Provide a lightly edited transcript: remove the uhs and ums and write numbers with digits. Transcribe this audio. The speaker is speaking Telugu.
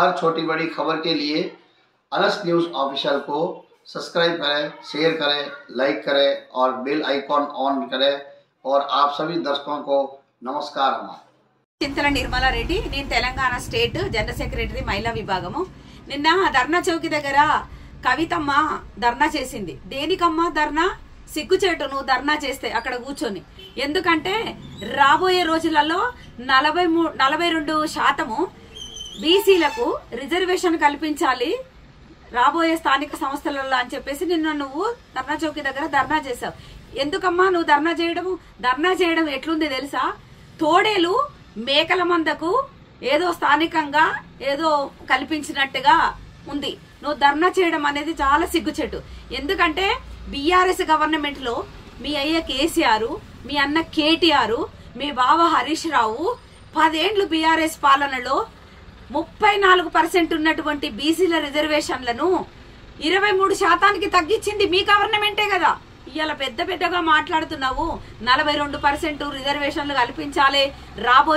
हर छोटी बड़ी खबर के लिए अनस न्यूज़ ऑफिशियल को सब्सक्राइब करें, शेयर करें, लाइक करें और बेल आइकॉन ऑन करें। और आप सभी दर्शकों को नमस्कार। हमारा చింతల నిర్మలా రెడ్డి, నేను తెలంగాణ స్టేట్ జనరల్ సెక్రటరీ మహిళా విభాగము. నిన్న ధర్నా చౌకి దగ్గర కవితమ్మ ధర్నా చేసింది. దేనికమ్మా ధర్నా? సిగ్గుచేటు నువ్వు ధర్నా చేస్తే అక్కడ కూర్చొని. ఎందుకంటే రాబోయే రోజులలో 42% బీసీలకు రిజర్వేషన్ కల్పించాలి రాబోయే స్థానిక సంస్థలలో అని చెప్పేసి నిన్న నువ్వు ధర్నా చౌకి దగ్గర ధర్నా చేసావు. ఎందుకమ్మా నువ్వు ధర్నా చేయడం ఎట్లుంది తెలుసా? తోడేలు మేకల మందకు ఏదో స్థానికంగా ఏదో కల్పించినట్టుగా ఉంది. నువ్వు ధర్నా చేయడం అనేది చాలా సిగ్గుచెట్టు. ఎందుకంటే బీఆర్ఎస్ గవర్నమెంట్ లో మీ అయ్య కేసీఆర్, మీ అన్న కేటీఆర్, మీ బావ హరీష్ రావు 10 ఏళ్లు బీఆర్ఎస్ పాలనలో 34% ఉన్నటువంటి బీసీల రిజర్వేషన్లను 23% తగ్గించింది మీ గవర్నమెంటే కదా. ఇవాళ పెద్దగా మాట్లాడుతున్నావు 42% రిజర్వేషన్లు కల్పించాలి రాబోయే